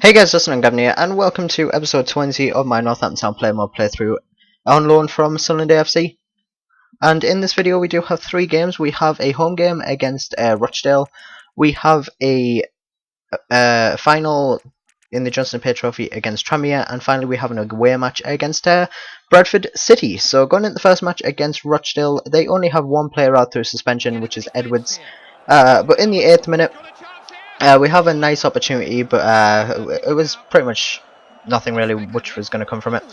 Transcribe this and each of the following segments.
Hey guys, Sunderland here, and welcome to episode 20 of my Northampton Town Play Mod playthrough on loan from Sunderland AFC. And in this video we do have three games. We have a home game against Rochdale, we have a final in the Johnson Pay Trophy against Tranmere, and finally we have an away match against Bradford City. So going into the first match against Rochdale, they only have one player out through suspension, which is Edwards. But in the 8th minute, we have a nice opportunity, but it was pretty much nothing really which was going to come from it.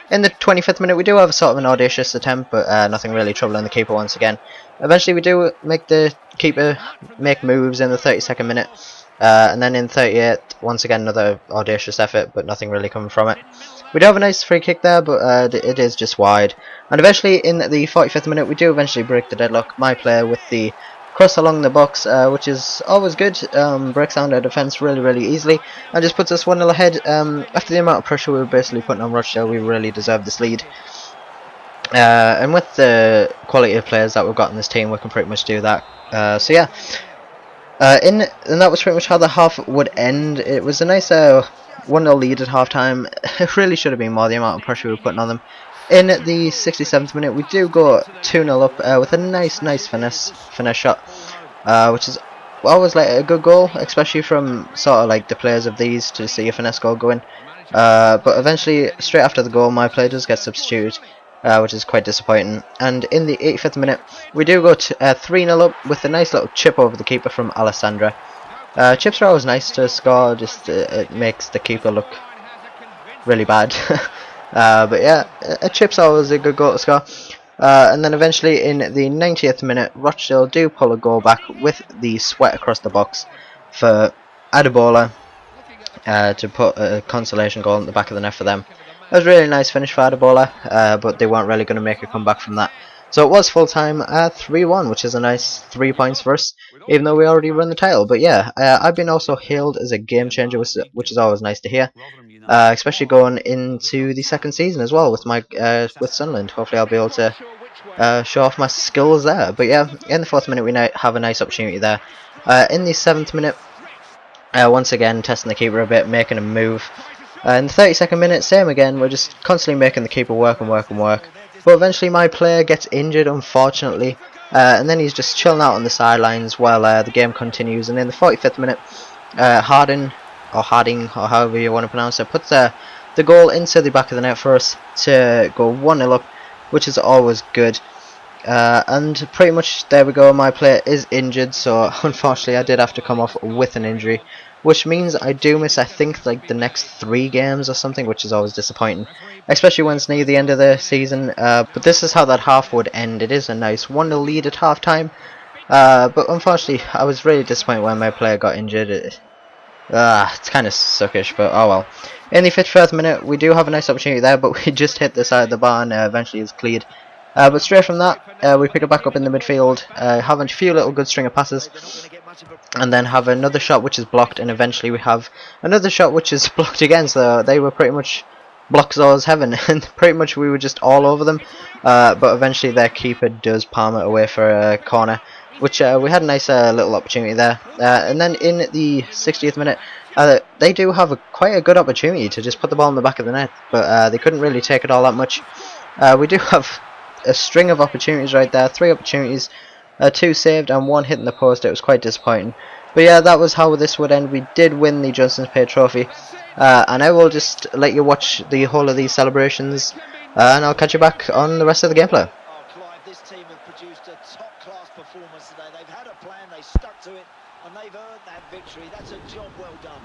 In the 25th minute, we do have a sort of an audacious attempt, but nothing really troubling the keeper once again. Eventually, we do make the keeper make moves in the 32nd minute, and then in 38th, once again another audacious effort, but nothing really coming from it. We do have a nice free kick there, but it is just wide. And eventually, in the 45th minute, we do eventually break the deadlock. My player with the cross along the box, which is always good, breaks down their defence really easily, and just puts us 1-0 ahead. After the amount of pressure we were basically putting on Rochdale, we really deserved this lead. And with the quality of players that we've got in this team, we can pretty much do that. So yeah, and that was pretty much how the half would end. It was a nice 1-0 lead at half time. It really should have been more, the amount of pressure we were putting on them. In the 67th minute, we do go 2-0 up with a nice finesse shot, which is always like a good goal, especially from sort of like the players of these, to see a finesse goal go in. But eventually, straight after the goal, my player does get substituted, which is quite disappointing. And in the 85th minute, we do go 3-0 up with a nice little chip over the keeper from Alessandra. Chips are always nice to score, just it makes the keeper look really bad. But yeah, a chip's always a good goal to score. And then eventually in the 90th minute, Rochdale do pull a goal back with the sweat across the box for Adebola to put a consolation goal in the back of the net for them. It was a really nice finish for Adebola, but they weren't really going to make a comeback from that. So it was full time at 3-1, which is a nice 3 points for us, even though we already run the title. But yeah, I've been also hailed as a game changer, which is always nice to hear. Especially going into the second season as well with my with Sunderland. Hopefully I'll be able to show off my skills there. But yeah, in the 4th minute we have a nice opportunity there. In the 7th minute, once again testing the keeper a bit, making a move. In the 32nd minute, same again, we're just constantly making the keeper work. But eventually my player gets injured, unfortunately, and then he's just chilling out on the sidelines while the game continues. And in the 45th minute, Harding, or however you want to pronounce it, puts the goal into the back of the net for us to go 1-0 up, which is always good. And pretty much there we go, my player is injured, so unfortunately I did have to come off with an injury, which means I do miss, I think, like the next 3 games or something, which is always disappointing, especially when it's near the end of the season. But this is how that half would end. It is a nice 1-0 lead at half time, but unfortunately I was really disappointed when my player got injured. It's kind of suckish, but oh well. In the 51st minute, we do have a nice opportunity there, but we just hit the side of the bar and eventually it's cleared. But straight from that, we pick it back up in the midfield, have a few little good string of passes, and then have another shot which is blocked, and eventually we have another shot which is blocked again. So they were pretty much blocks as heaven, and pretty much we were just all over them. But eventually their keeper does palm it away for a corner, which we had a nice little opportunity there. And then in the 60th minute, they do have quite a good opportunity to just put the ball in the back of the net, but they couldn't really take it all that much. We do have a string of opportunities right there, 3 opportunities, 2 saved and 1 hitting the post. It was quite disappointing. But yeah, that was how this would end. We did win the Johnson's Pay Trophy, and I will just let you watch the whole of these celebrations, and I'll catch you back on the rest of the gameplay. This team have produced a top-class performance today. They've had a plan, they stuck to it, and they've earned that victory. That's a job well done.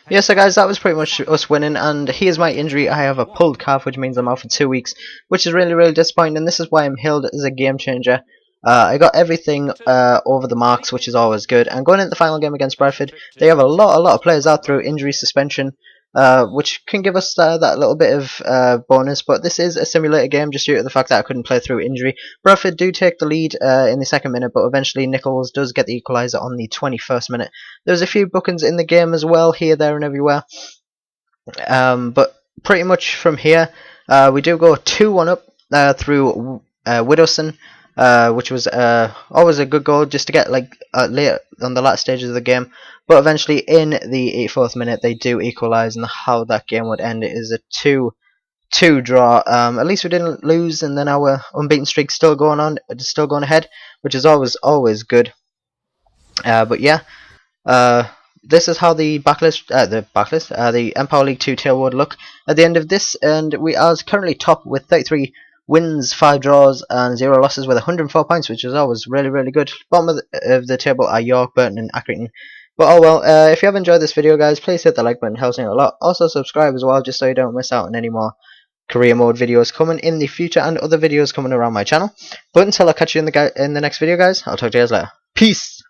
Yeah, so guys, that was pretty much us winning, and here's my injury. I have a pulled calf, which means I'm out for 2 weeks, which is really, really disappointing, and this is why I'm hailed as a game changer. I got everything over the marks, which is always good, and going into the final game against Bradford, they have a lot of players out through injury, suspension, which can give us that little bit of bonus, but this is a simulated game just due to the fact that I couldn't play through injury. Bradford do take the lead in the second minute, but eventually Nichols does get the equaliser on the 21st minute. There's a few bookings in the game as well, here, there and everywhere, but pretty much from here, we do go 2-1 up through Widowson, which was always a good goal just to get late on the last stages of the game. But eventually, in the 84th minute, they do equalise, and how that game would end is a 2-2 draw. At least we didn't lose, and then our unbeaten streak still going ahead, which is always good. But yeah, this is how the the Empower League 2 table would look at the end of this, and we are currently top with 33 wins, 5 draws, and 0 losses with 104 points, which is always really good. Bottom of the table are York, Burton, and Accrington. But oh well, if you have enjoyed this video, guys, please hit the like button, it helps me out a lot. Also subscribe as well, just so you don't miss out on any more career mode videos coming in the future and other videos coming around my channel. But until I catch you in the next video, guys, I'll talk to you guys later. Peace!